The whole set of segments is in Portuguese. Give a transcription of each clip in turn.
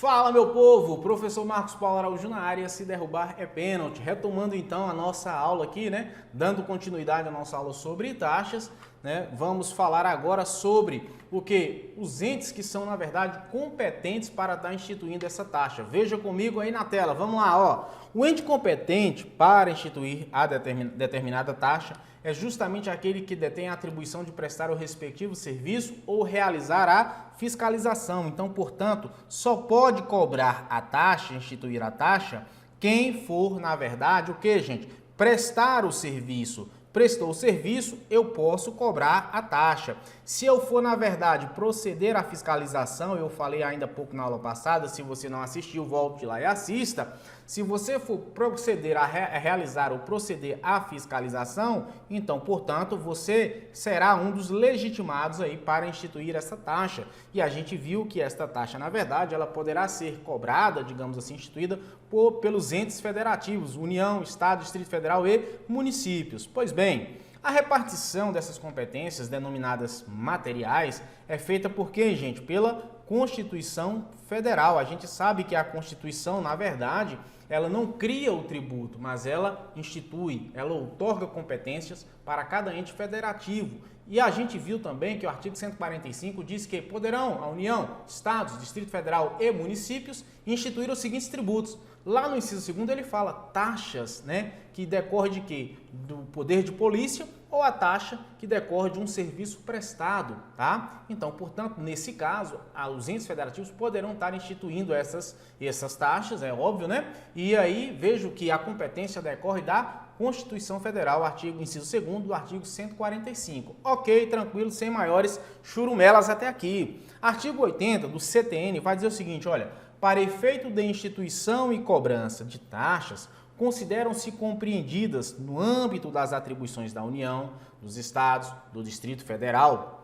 Fala, meu povo! Professor Marcos Paulo Araújo na área, se derrubar é pênalti. Retomando então a nossa aula aqui, né? Dando continuidade à nossa aula sobre taxas, né? Vamos falar agora sobre o que? Os entes que são, na verdade, competentes para estar instituindo essa taxa. Veja comigo aí na tela, vamos lá, ó. O ente competente para instituir a determinada taxa é justamente aquele que detém a atribuição de prestar o respectivo serviço ou realizar a fiscalização. Então, portanto, só pode cobrar a taxa, instituir a taxa, quem for, na verdade, o que, gente? Prestar o serviço. Prestou o serviço, eu posso cobrar a taxa. Se eu for, na verdade, proceder à fiscalização, eu falei ainda há pouco na aula passada, se você não assistiu, volte lá e assista. Se você for proceder a realizar ou proceder à fiscalização, então, portanto, você será um dos legitimados aí para instituir essa taxa. E a gente viu que esta taxa, na verdade, ela poderá ser cobrada, digamos assim, instituída pelos entes federativos, União, Estado, Distrito Federal e municípios. Pois bem, a repartição dessas competências denominadas materiais é feita por quem, gente? Pela Constituição Federal. A gente sabe que a Constituição, na verdade, ela não cria o tributo, mas ela institui, ela outorga competências para cada ente federativo. E a gente viu também que o artigo 145 diz que poderão a União, Estados, Distrito Federal e municípios instituir os seguintes tributos. Lá no inciso 2º ele fala taxas, né, que decorre de quê? Do poder de polícia ou a taxa que decorre de um serviço prestado, tá? Então, portanto, nesse caso, os entes federativos poderão estar instituindo essas taxas, é óbvio, né? E aí vejo que a competência decorre da Constituição Federal, inciso 2º do artigo 145. Ok, tranquilo, sem maiores churumelas até aqui. Artigo 80 do CTN vai dizer o seguinte, olha, para efeito de instituição e cobrança de taxas, consideram-se compreendidas no âmbito das atribuições da União, dos Estados, do Distrito Federal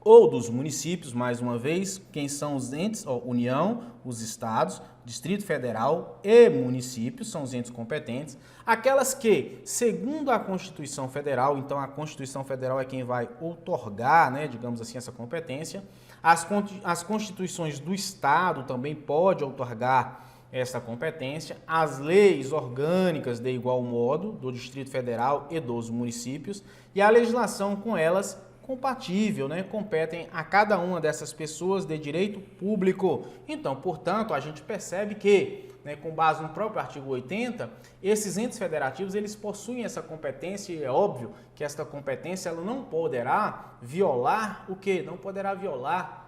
ou dos municípios, mais uma vez, quem são os entes? União, os Estados, Distrito Federal e municípios são os entes competentes, aquelas que, segundo a Constituição Federal, então a Constituição Federal é quem vai outorgar, né, digamos assim, essa competência, as constituições do Estado também podem outorgar essa competência, as leis orgânicas de igual modo do Distrito Federal e dos municípios e a legislação com elas compatível, né? Competem a cada uma dessas pessoas de direito público. Então, portanto, a gente percebe que, né, com base no próprio artigo 80, esses entes federativos eles possuem essa competência e é óbvio que esta competência ela não poderá violar o quê? Não poderá violar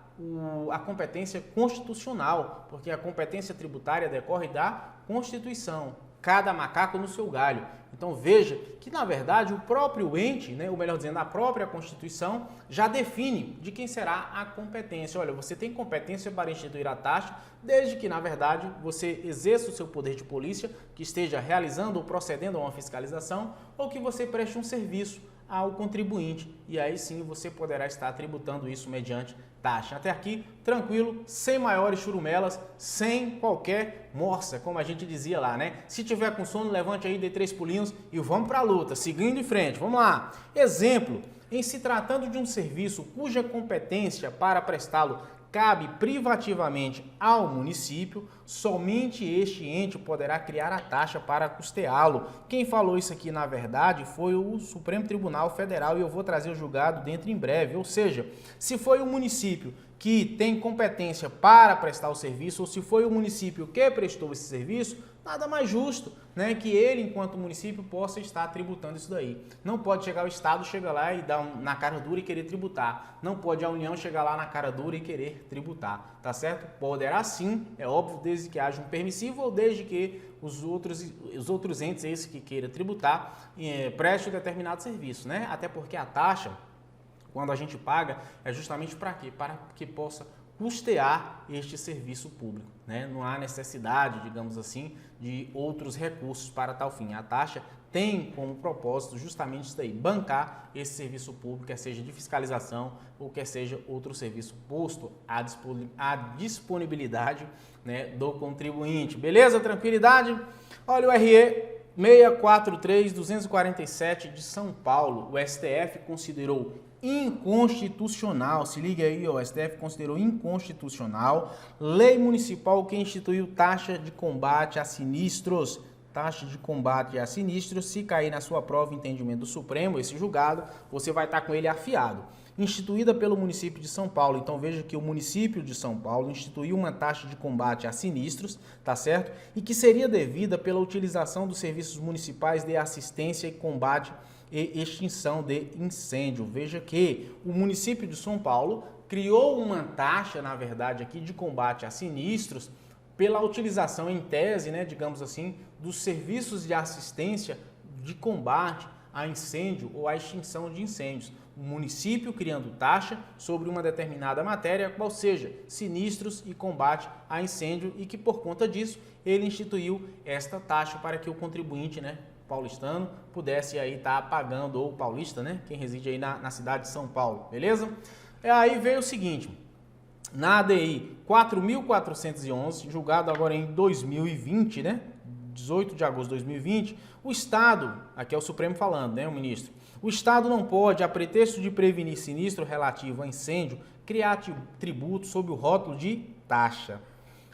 a competência constitucional, porque a competência tributária decorre da Constituição. Cada macaco no seu galho. Então veja que, na verdade, o próprio ente, né, ou melhor dizendo, a própria Constituição já define de quem será a competência. Olha, você tem competência para instituir a taxa, desde que, na verdade, você exerça o seu poder de polícia, que esteja realizando ou procedendo a uma fiscalização, ou que você preste um serviço ao contribuinte. E aí sim você poderá estar tributando isso mediante taxa. Até aqui, tranquilo, sem maiores churumelas, sem qualquer morsa, como a gente dizia lá, né? Se tiver com sono, levante aí, dê 3 pulinhos e vamos para a luta, seguindo em frente. Vamos lá. Exemplo, em se tratando de um serviço cuja competência para prestá-lo cabe privativamente ao município, somente este ente poderá criar a taxa para custeá-lo. Quem falou isso aqui, na verdade, foi o Supremo Tribunal Federal e eu vou trazer o julgado dentro em breve. Ou seja, se foi o município que tem competência para prestar o serviço ou se foi o município que prestou esse serviço, nada mais justo, né, que ele, enquanto município, possa estar tributando isso daí. Não pode chegar o Estado, chegar lá e dar na cara dura e querer tributar. Não pode a União chegar lá na cara dura e querer tributar, tá certo? Poderá sim, é óbvio, desde que haja um permissivo ou desde que os outros entes, esses que queiram tributar, prestem um determinado serviço, né? Até porque a taxa, quando a gente paga, é justamente para quê? Para que possa custear este serviço público, né? Não há necessidade, digamos assim, de outros recursos para tal fim. A taxa tem como propósito justamente isso daí, bancar esse serviço público, quer seja de fiscalização ou quer seja outro serviço posto à disponibilidade, né, do contribuinte. Beleza? Tranquilidade? Olha, o RE 643-247 de São Paulo, o STF considerou inconstitucional, se liga aí, o STF considerou inconstitucional lei municipal que instituiu taxa de combate a sinistros. Taxa de combate a sinistros, se cair na sua prova entendimento do Supremo, esse julgado, você vai estar com ele afiado. Instituída pelo município de São Paulo, então veja que o município de São Paulo instituiu uma taxa de combate a sinistros, tá certo? E que seria devida pela utilização dos serviços municipais de assistência e combate e extinção de incêndio. Veja que o município de São Paulo criou uma taxa, na verdade, aqui de combate a sinistros pela utilização em tese, né, digamos assim, dos serviços de assistência de combate a incêndio ou a extinção de incêndios. O município criando taxa sobre uma determinada matéria, qual seja sinistros e combate a incêndio, e que por conta disso ele instituiu esta taxa para que o contribuinte, né, paulistano pudesse aí estar pagando, ou paulista, né, quem reside aí na cidade de São Paulo, beleza? Aí veio o seguinte, na ADI 4.411, julgado agora em 2020, né, 18 de agosto de 2020, o Estado, aqui é o Supremo falando, né, o ministro, o Estado não pode, a pretexto de prevenir sinistro relativo a incêndio, criar tributo sob o rótulo de taxa,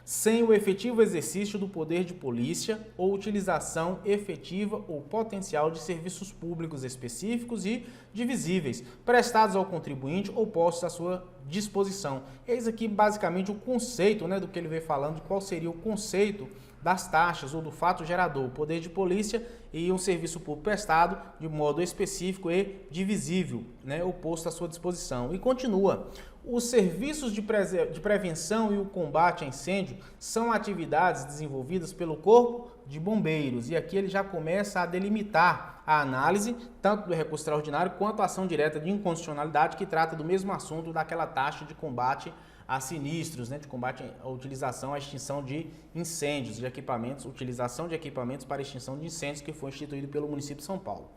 sem o efetivo exercício do poder de polícia ou utilização efetiva ou potencial de serviços públicos específicos e divisíveis, prestados ao contribuinte ou postos à sua disposição. Eis aqui basicamente o conceito, né, do que ele vem falando, de qual seria o conceito das taxas ou do fato gerador, poder de polícia e um serviço público prestado de modo específico e divisível, né, ou posto à sua disposição. E continua. Os serviços de prevenção e o combate a incêndio são atividades desenvolvidas pelo Corpo de Bombeiros. E aqui ele já começa a delimitar a análise, tanto do recurso extraordinário quanto a ação direta de inconstitucionalidade, que trata do mesmo assunto daquela taxa de combate a sinistros, né, de combate à utilização, à extinção de incêndios, de equipamentos, utilização de equipamentos para extinção de incêndios, que foi instituído pelo município de São Paulo.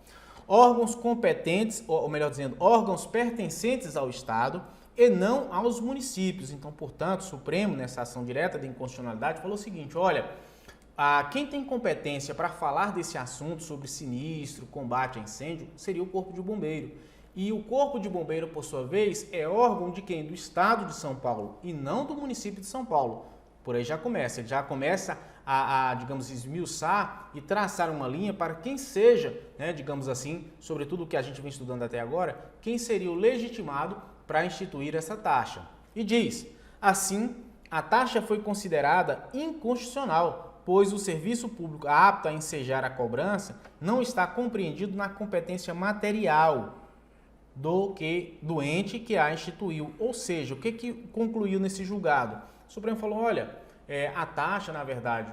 Órgãos competentes, ou melhor dizendo, órgãos pertencentes ao Estado e não aos municípios. Então, portanto, o Supremo, nessa ação direta de inconstitucionalidade, falou o seguinte, olha, quem tem competência para falar desse assunto sobre sinistro, combate a incêndio, seria o Corpo de Bombeiro. E o Corpo de Bombeiro, por sua vez, é órgão de quem? Do Estado de São Paulo e não do município de São Paulo. Por aí já começa, ele já começa digamos, esmiuçar e traçar uma linha para quem seja, né, digamos assim, sobretudo o que a gente vem estudando até agora, quem seria o legitimado para instituir essa taxa. E diz, assim, a taxa foi considerada inconstitucional, pois o serviço público apto a ensejar a cobrança não está compreendido na competência material do ente que a instituiu. Ou seja, o que concluiu nesse julgado? O Supremo falou, olha, a taxa, na verdade,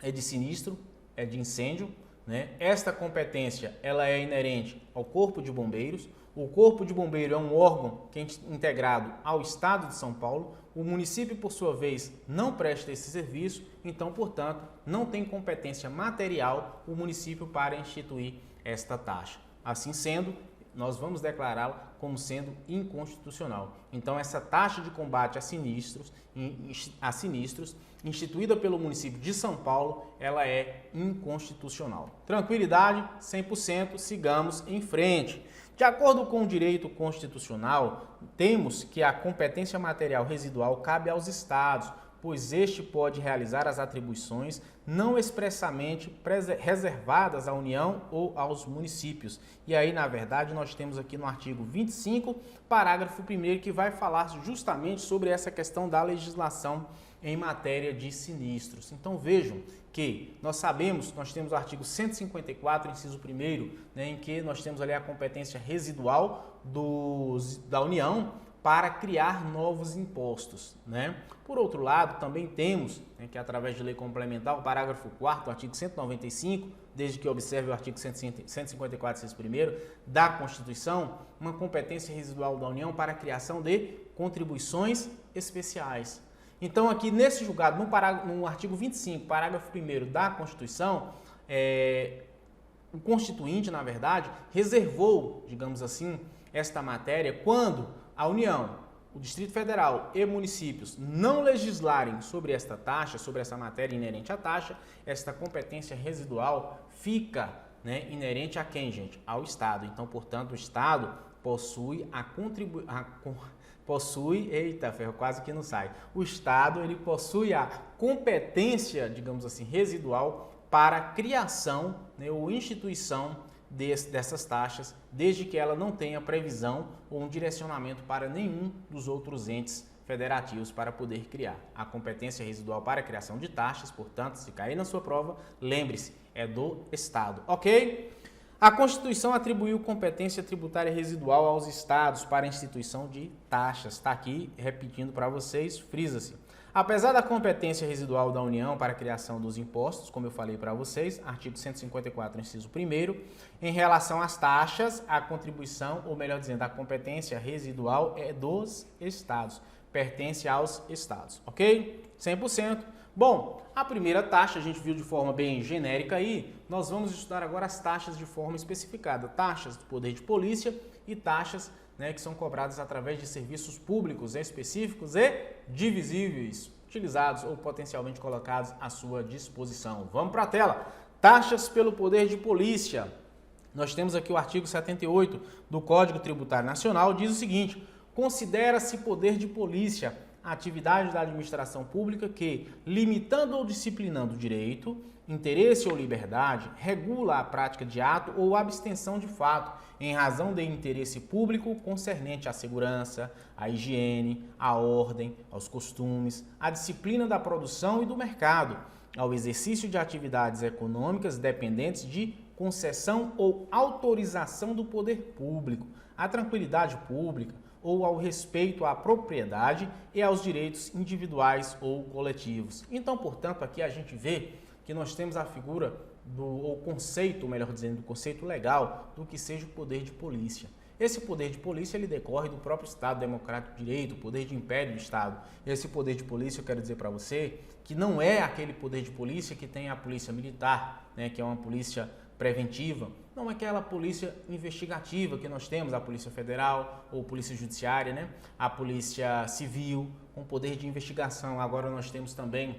é de sinistro, é de incêndio, né? Esta competência ela é inerente ao Corpo de Bombeiros. O Corpo de Bombeiro é um órgão que é integrado ao Estado de São Paulo. O município, por sua vez, não presta esse serviço, então, portanto, não tem competência material o município para instituir esta taxa. Assim sendo, nós vamos declará-la como sendo inconstitucional. Então, essa taxa de combate a sinistros, instituída pelo município de São Paulo, ela é inconstitucional. Tranquilidade, 100%, sigamos em frente. De acordo com o direito constitucional, temos que a competência material residual cabe aos estados, pois este pode realizar as atribuições não expressamente reservadas à União ou aos municípios. E aí, na verdade, nós temos aqui no artigo 25, parágrafo 1º, que vai falar justamente sobre essa questão da legislação em matéria de sinistros. Então, vejam que nós sabemos, nós temos o artigo 154, inciso 1º, né, em que nós temos ali a competência residual da União para criar novos impostos, né? Por outro lado, também temos, né, que através de lei complementar, o parágrafo 4º, artigo 195, desde que observe o artigo 154, inciso 1º, da Constituição, uma competência residual da União para a criação de contribuições especiais. Então, aqui nesse julgado, no artigo 25, parágrafo 1º da Constituição, o Constituinte, na verdade, reservou, digamos assim, esta matéria quando a União o Distrito Federal e municípios não legislarem sobre esta taxa, sobre essa matéria inerente à taxa, esta competência residual fica, né, inerente a quem, gente? Ao Estado. Então, portanto, o Estado possui eita, ferro, quase que não sai. O Estado, ele possui a competência, digamos assim, residual para a criação, né, ou instituição dessas taxas, desde que ela não tenha previsão ou um direcionamento para nenhum dos outros entes federativos para poder criar. A competência residual para a criação de taxas, portanto, se cair na sua prova, lembre-se, é do Estado, ok? A Constituição atribuiu competência tributária residual aos estados para a instituição de taxas. Está aqui, repetindo para vocês, frisa-se. Apesar da competência residual da União para a criação dos impostos, como eu falei para vocês, artigo 154, inciso 1º, em relação às taxas, a contribuição, ou melhor dizendo, a competência residual é dos estados, pertence aos estados, ok? 100%. Bom, a primeira taxa a gente viu de forma bem genérica aí, nós vamos estudar agora as taxas de forma especificada, taxas do poder de polícia e taxas, né, que são cobradas através de serviços públicos específicos e divisíveis, utilizados ou potencialmente colocados à sua disposição. Vamos para a tela. Taxas pelo poder de polícia. Nós temos aqui o artigo 78 do Código Tributário Nacional, diz o seguinte: considera-se poder de polícia a atividade da administração pública que, limitando ou disciplinando o direito, interesse ou liberdade, regula a prática de ato ou abstenção de fato, em razão de interesse público concernente à segurança, à higiene, à ordem, aos costumes, à disciplina da produção e do mercado, ao exercício de atividades econômicas dependentes de concessão ou autorização do poder público, à tranquilidade pública, ou ao respeito à propriedade e aos direitos individuais ou coletivos. Então, portanto, aqui a gente vê que nós temos a figura ou conceito, melhor dizendo, do conceito legal do que seja o poder de polícia. Esse poder de polícia ele decorre do próprio Estado Democrático de Direito, o poder de império do Estado. Esse poder de polícia, eu quero dizer para você, que não é aquele poder de polícia que tem a polícia militar, né, que é uma polícia preventiva, não é aquela polícia investigativa que nós temos, a Polícia Federal ou Polícia Judiciária, né? A Polícia Civil, com poder de investigação. Agora nós temos também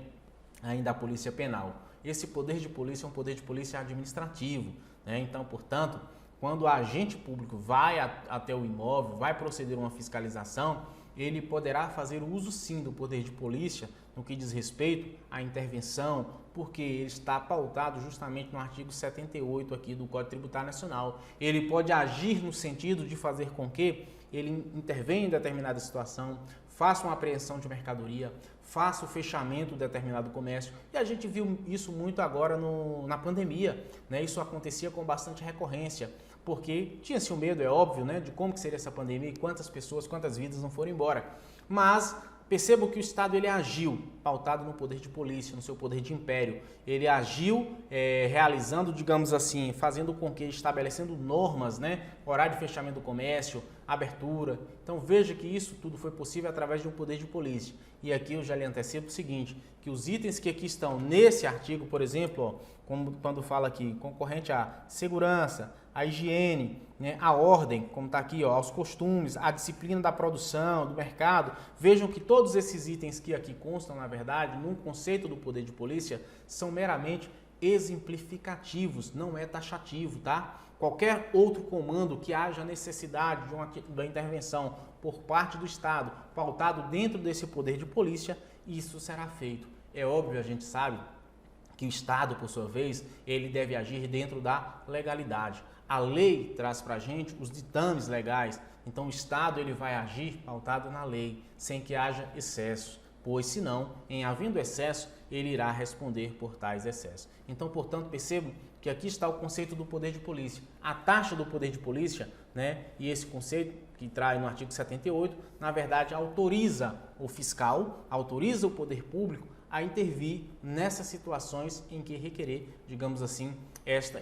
ainda a Polícia Penal. Esse poder de polícia é um poder de polícia administrativo, né? Então, portanto, quando o agente público vai até o imóvel, vai proceder a uma fiscalização, ele poderá fazer uso sim do poder de polícia no que diz respeito à intervenção, porque ele está pautado justamente no artigo 78 aqui do Código Tributário Nacional. Ele pode agir no sentido de fazer com que ele intervenha em determinada situação, faça uma apreensão de mercadoria, faça o fechamento de determinado comércio. E a gente viu isso muito agora na pandemia, né? Isso acontecia com bastante recorrência, porque tinha-se o medo, é óbvio, né, de como que seria essa pandemia e quantas pessoas, quantas vidas não foram embora. Mas percebam que o Estado ele agiu pautado no poder de polícia, no seu poder de império. Ele agiu realizando, digamos assim, fazendo com que, estabelecendo normas, né, horário de fechamento do comércio, abertura. Então veja que isso tudo foi possível através de um poder de polícia. E aqui eu já lhe antecipo o seguinte, que os itens que aqui estão nesse artigo, por exemplo, ó, como quando fala aqui, concorrente à segurança, à higiene, né, à ordem, como está aqui, ó, aos costumes, à disciplina da produção, do mercado. Vejam que todos esses itens que aqui constam, na verdade, no conceito do poder de polícia, são meramente exemplificativos, não é taxativo, tá? Qualquer outro comando que haja necessidade de uma intervenção por parte do Estado, pautado dentro desse poder de polícia, isso será feito. É óbvio, a gente sabe que o Estado, por sua vez, ele deve agir dentro da legalidade. A lei traz para a gente os ditames legais, então o Estado ele vai agir pautado na lei, sem que haja excesso, pois senão, em havendo excesso, ele irá responder por tais excessos. Então, portanto, percebam que aqui está o conceito do poder de polícia. A taxa do poder de polícia, né, e esse conceito que traz no artigo 78, na verdade, autoriza o fiscal, autoriza o poder público a intervir nessas situações em que requerer, digamos assim,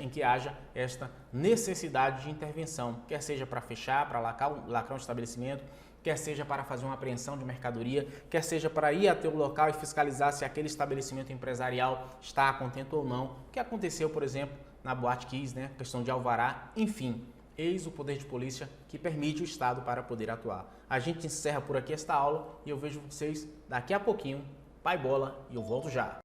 em que haja esta necessidade de intervenção, quer seja para fechar, para lacrar um estabelecimento, quer seja para fazer uma apreensão de mercadoria, quer seja para ir até o local e fiscalizar se aquele estabelecimento empresarial está a contento ou não, o que aconteceu, por exemplo, na Boate Kiss, né, questão de alvará, enfim. Eis o poder de polícia que permite o Estado para poder atuar. A gente encerra por aqui esta aula e eu vejo vocês daqui a pouquinho. Pai bola e eu volto já.